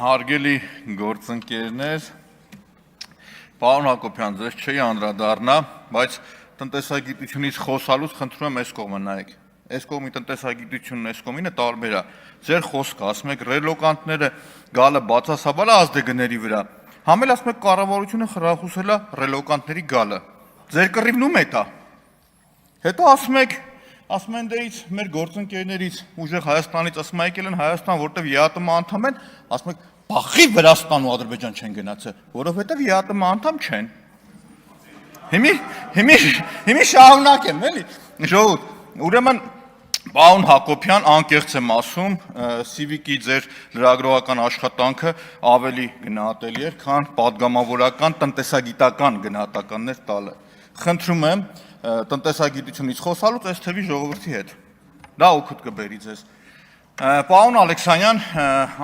Հարգելի գործընկերներ, պարոն Հակոբյան, ձեզ չի անդրադառնա, բայց տնտեսագիտությունից խոսալուց խնդրում եմ այս կողմը նայեք։ Այս կողմի տնտեսագիտությունն այս կողմինը տարբեր է։ Ձեր խոսքը ասում եք ռելոկանտները գալը բացասաբար ազդեգների վրա։ Համել ասում եք կառավարությունը խրախուսել է ռելոկանտների գալը։ Ձեր կռիվն ում է դա։ Հետո ասում են դեից մեր գործընկերներից ուժեղ Հայաստանից ասում եկել են Հայաստան, որտեղ ԵԱՏՄ անդամ են, ասում եք բախի Վրաստան ու Ադրբեջան չեն գնացել, որովհետև ԵԱՏՄ անդամ չեն։ Հիմի շարունակեմ, էլի։ Ժողովուրդ, ուրեմն պարոն Հակոբյան, անկեղծ եմ ասում, Civic-ի ձեր լրագրողական աշխատանքը ավելի գնահատելի էր, քան պատգամավորական տնտեսագիտական գնահատականներ տալը։ Խնդրում եմ տնտեսագիտությունից խոսալուց այս թվի ժողովրդի հետ։ Դա օգուտ կբերի ձեզ։ Պարոն Ալեքսանյան,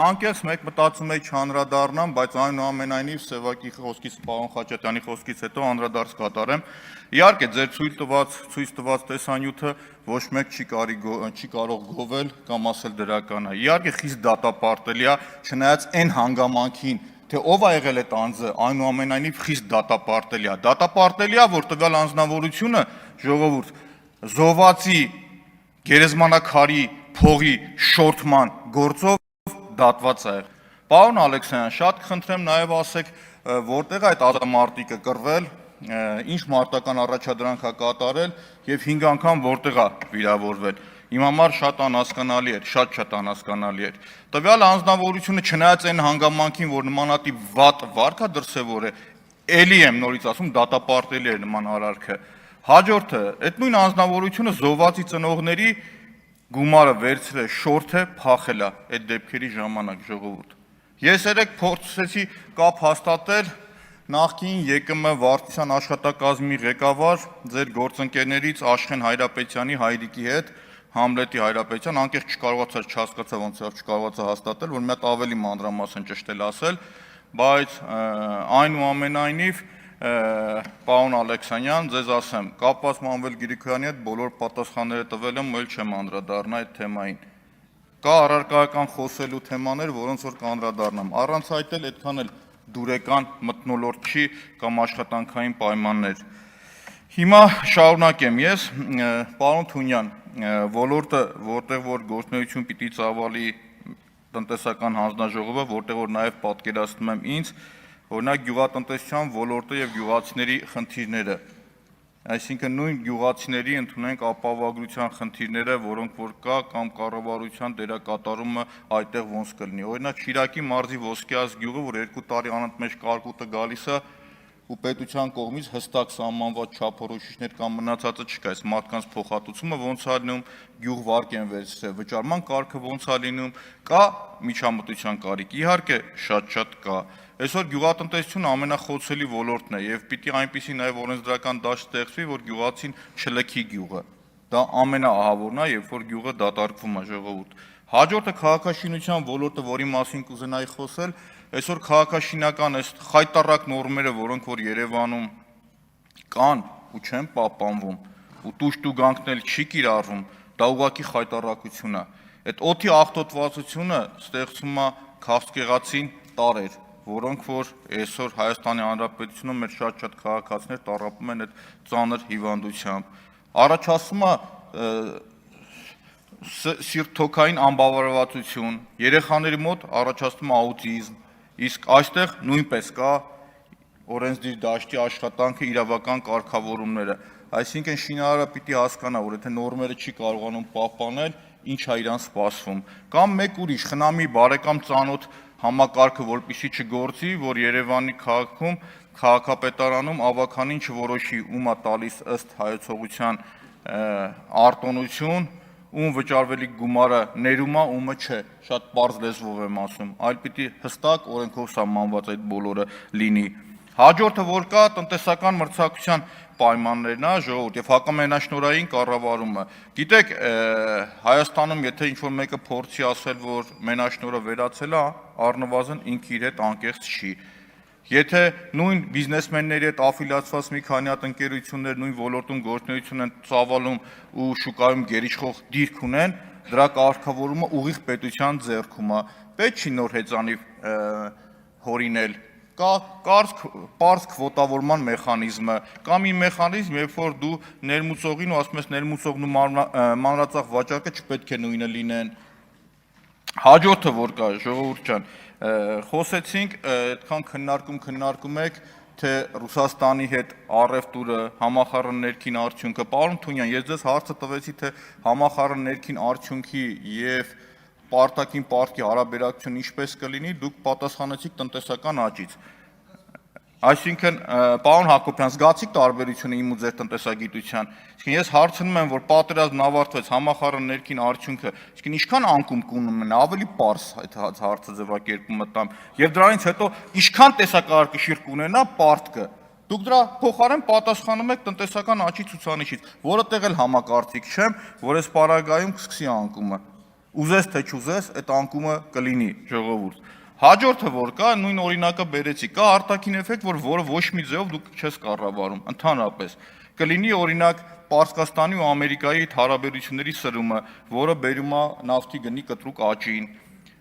անկեղծ մեկ մտածում էի չանդրադառնամ, բայց այնուամենայնիվ Սևակի խոսքից, պարոն Խաչատյանի խոսքից հետո անդրադարձ կատարեմ։ Իհարկե, ձեր ցույց տված տեսանյութը ոչ մեկ չի կարող գովել կամ ասել դրական է։ Իհարկե, խիստ դատապարտելի է, չնայած այն հանգամանքին, թե ով է եղել այդ անձը, այնուամենայնիվ խիստ դատապարտելի է։ Դատապարտելի է, որ տվյալ անձնավորությունը, ժողովուրդ, զոհվածի գերեզմանակարի փողի շորթման գործով դատված է եղել։ Պարոն Ալեքսանյան, շատ կխնդրեմ նաև ասեք, որտեղ է այդ ադամարտիկը կռվել, ինչ մարտական առաջադրանք է կատարել եւ 5 անգամ որտեղ է վիրավորվել։ Իմ համար շատ անհասկանալի էր, շատ անհասկանալի էր։ Տվյալ անձնավորությունը չնայած այն հանգամանքին, որ նմանատիպ վատ վարք է դրսևորել, էլի եմ նորից ասում, դատապարտելի էր նման արարքը։ Հաջորդը, այդ նույն անձնավորությունը զոհվածի ծնողների գումարը վերցրել, շորթը փախել է այդ դեպքերի ժամանակ, ժողովուրդ։ Ես երեք փորձեցի կապ հաստատել նախկին ԵԿՄ վարչության աշխատակազմի ղեկավար ձեր գործընկերներից Աշխեն Հայրապետյանի հայրիկի հետ, Համլետի Հայրապետյան, անկեղծ չկարողացա ոնց չկարողացա հաստատել, որ մի հատ ավելի մանրամասն ճշտել ասել, բայց այնուամենայնիվ պարոն Ալեքսանյան, ձեզ ասեմ, կապված Մանվել Գրիգորյանի հետ բոլոր պատասխանները տվել եմ, էլ չեմ անդրադառնա այդ թեմային։ Կա առարկայական խոսելու թեմաներ, որոնց որ կանդրադառնամ։ Առանց այդ էլ այդքան էլ դուրեկան մթնոլորտ չի կամ աշխատանքային պայմաններ։ Հիմա շարունակեմ ես, պարոն Թունյան, ոլորտը, որտեղ որ գործունեություն պիտի ծավալի տնտեսական հանձնաժողովը, որտեղ որ նաև պատկերացնում եմ ինձ, օրինակ գյուղատնտեսության ոլորտը եւ գյուղացիների խնդիրները, այսինքն նույն գյուղացիների ընդունենք ապահովագրության խնդիրները, որոնք որ կա կամ կառավարության դերակատարումը այդտեղ ոնց կլինի։ Օրինակ Շիրակի մարզի Ոսկեազ գյուղը, որ 2 տարի անընդմեջ կարկուտը գալիս է ու պետության կողմից հստակ սահմանված չափորոշիչներ կամ մնացածը չկա, այս մարդկանց փոխհատուցումը ոնց է լինում, գյուղ վարկ են վերցրել, վճարման կարգը ոնց է լինում, կա միջամտության կարիք, իհարկե շատ կա։ Այսօր գյուղատնտեսությունը ամենախոցելի ոլորտն է եւ պիտի այնպիսի նաեւ օրենսդրական դաշտ ստեղծվի, որ գյուղացին չլքի գյուղը։ Դա ամենաահավորն է, երբ որ գյուղը դատարկվում է, ժողովուրդ։ Հաջորդը քաղաքաշինության ոլորտը, որի մասին կուզենայի խոսել, այսօր քաղաքաշինական այս խայտառակ նորմերը, որոնք որ Երևանում կան ու չեն պահպանվում, ու տուժտուգանքն էլ չի կիրառվում, դա ուղղակի խայտառակություն է։ Այդ օդի աղտոտվածությունը ստեղծում է քաղցկեղացին տարեր, որոնք որ այսօր Հայաստանի Հանրապետությունում մեր շատ քաղաքացիներ տառապում են այդ ծանր հիվանդությամբ։ Առաջացում է սիրտ-թոքային անբավարարվածություն, երեխաների մոտ առաջացնում է աուտիզմ, իսկ այստեղ նույնպես կա օրենսդիր դաշտի աշխատանքը, իրավական կարգավորումները։ Այսինքն շինարարը պիտի հասկանա, որ եթե նորմերը չի կարողանում պահպանել, ինչ է իրան սպասվում։ Կամ մեկ ուրիշ խնամի բարեկամ ծանոթ համակարգը, որպեսզի չգործի, որ Երևանի քաղաքում, քաղաքապետարանում ավականին չորոշի ում է տալիս ըստ հայեցողության արտոնություն, ում վճարվելիք գումարը ներում է, ումը չէ, շատ պարզ լեզվով եմ ասում, այլ պիտի հստակ օրենքով սահմանված այդ բոլորը լինի։ Հաջորդը որ կա տնտեսական մրցակցության պայմաններն է, ժողովուրդ, եւ հակամենաշնորհային կառավարումը։ Գիտեք, Հայաստանում եթե ինչ-որ մեկը փորձի ասել, որ մենաշնորհը վերացել է, առնվազն ինքը իր հետ անկեղծ չի։ Եթե նույն բիզնեսմենների հետ աֆիլիացված մի քանի հատ ընկերություններ նույն ոլորտում գործունեություն են ծավալում ու շուկայում գերիշխող դիրք ունեն, դրա կարգավորումը ուղիղ պետության ձեռքում է։ պետք չի նոր հեծանիվ հորինել, կա պարզ քվոտավորման մեխանիզմը, կա մի մեխանիզմ, երբ որ դու ներմուծողին ու ասում ես ներմուծողն ու մանրածախ վաճառքը չպետք է նույնը լինեն։ Հաջորդը որ կա, ժողովուրդ ջան, խոսեցինք, այդքան քննարկում եք, թե Ռուսաստանի հետ առևտուրը, համախառն ներքին արդյունքը, պարոն Թունյան, ես ձեզ հարցը տվեցի, թե համախառն ներքին արդյունքի եւ պարտաքին պարտքի հարաբերակցությունը ինչպես կլինի, դուք պատասխանեցիք տնտեսական աճից։ Այսինքն, պարոն Հակոբյան, զգացիք տարբերությունը իմ ու ձեր տնտեսագիտության։ Իսկ ես հարցնում եմ, որ պատերազմն ավարտվեց, համախառն ներքին արդյունքը, իսկ ինչքան անկում կունում են, ավելի պարզ այդ հարցը ձևակերպումը տամ, եւ դրանից հետո ինչքան տեսակարգաշիր կունենա պարտքը։ Դուք դրա փոխարեն պատասխանում եք տնտեսական աճի ցուցանիշից, որը տեղ էլ համակարծիք չեմ, որ այս պարագայում կսկսի անկումը։ Ուզես թե չուզես, այդ անկումը կլինի, ժողովուրդ։ Հաջորդը որ կա, նույն օրինակը բերեցի, կա արտաքին էֆեկտ, որը ոչ մի ձեով դուք չես կառավարում, ընդհանրապես։ Կլինի օրինակ Պարսկաստանի ու Ամերիկայի հարաբերությունների սրումը, որը բերում է նավթի գնի կտրուկ աճին։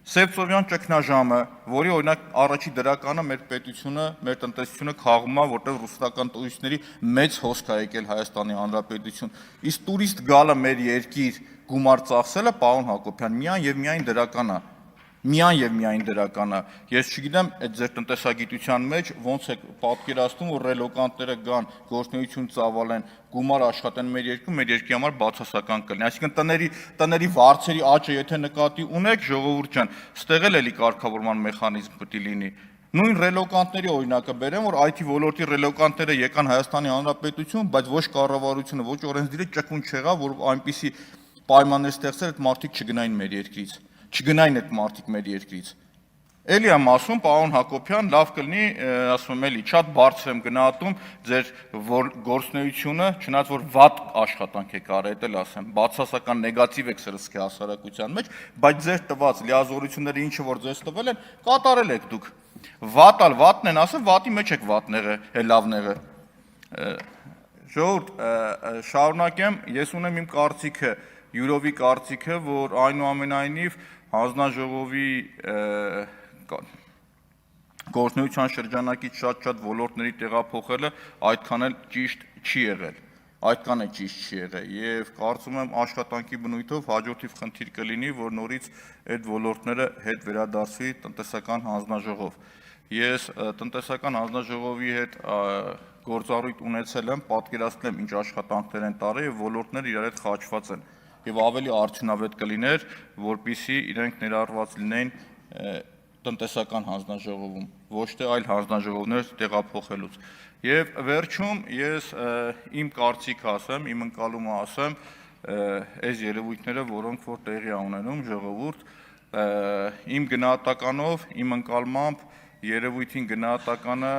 Սևծովյան ճգնաժամը, որի օրինակ առաջի դրականը մեր պետությունը, մեր տնտեսությունը քաղում է, որտեղ ռուսական տուրիստների մեծ հոսք է եկել Հայաստանի Հանրապետություն։ Իսկ տուրիստ գալը մեր երկիր գումար ծախսելը, պարոն Հակոբյան, միայն եւ միայն դրական է։ Միայն դրական է։ Ես չգիտեմ, այդ ձեր տնտեսագիտության մեջ ոնց է պատկերացնում, որ ռելոկանտները գան, գործունեություն ծավալեն, գումար աշխատեն մեր երկրի համար բացասական կլինի։ Այսինքն տների վարձերի աճը եթե նկատի ունեք, ժողովուրդ ջան, ստեղ էլի կարգավորման մեխանիզմ պետք է լինի։ Նույն ռելոկանտների օրինակը բերեմ, որ IT ոլորտի ռելոկանտները եկան Հայաստանի Հանրապետություն, բայց ոչ կառավարությունը, ոչ օրենսդիրը ճկուն չեղավ, որ այնպիսի պայմաններ ստեղծել, այդ մարդիկ չգնային մեր երկրից։ Չգնային այդ մարդիկ մեր երկրից։ Էլի եմ ասում, պարոն Հակոբյան, լավ կլինի, ասում եմ էլի, շատ բարձր եմ գնահատում ձեր գործունեությունը, չնայած որ վատ աշխատանք եք արել, էլ ասեմ, բացասական նեգատիվ եք սրսկի հասարակության մեջ, բայց ձեր տված լիազորությունները ինչը որ ձեզ տվել են, կատարել եք դուք։ Վատն են ասում, վատի մեջ եք վատները, լավները։ Ժողովուրդ, շարունակեմ, ես ունեմ իմ կարծիքը, յուրովի կարծիքը, որ այնուամենայնիվ հանձնաժողովի գործունեության շրջանակից շատ ոլորտների տեղափոխելը այդքան էլ ճիշտ չի եղել, եւ կարծում եմ աշխատանքի բնույթով հաջորդիվ խնդիր կլինի, որ նորից այդ ոլորտները հետ վերադարձվի տնտեսական հանձնաժողով։ Ես տնտեսական հանձնաժողովի հետ գործառույթ ունեցել եմ, պատկերացնել եմ ինչ աշխատանքներ են տարել եւ ոլորտները իրար հետ խաչված են։ Եվ ավելի արդյունավետ կլիներ, որպեսզի իրենք ներառված լինեին տնտեսական հանձնաժողովում, ոչ թե այլ հանձնաժողովներ տեղափոխելուց։ Եվ վերջում ես իմ կարծիքը ասեմ, իմ ընկալումը ասեմ, այս երևույթները, որոնք որ տեղի է ունենում, ժողովուրդ, իմ գնահատականով, իմ ընկալմամբ երևույթին գնահատականը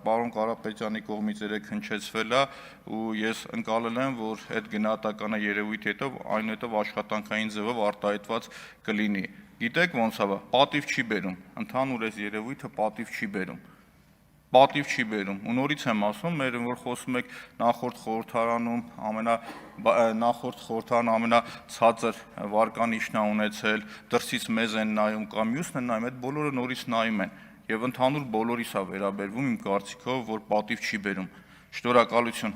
պարոն Կարապետյանի կողմից երեք հնչեցվել է ու ես ընկալել եմ, որ այդ գնահատականը երևույթի հետո այնուհետև աշխատանքային ձևով արտահայտված կլինի։ Գիտեք ոնց է, պատիվ չի բերում, ընդհանուր այս երևույթը պատիվ չի բերում։ Ու նորից եմ ասում, մեր որ խոսում եք նախորդ խորհրդարանում ամենացածր վարկանիշն է ունեցել, դրսից մեզ են նայում կամ մյուսն են նայում, այդ բոլորը նորից նայում են։ Եվ ընդհանուր բոլորիս է վերաբերվում իմ կարծիքով, որ պատիվ չի բերում։ Շնորհակալություն։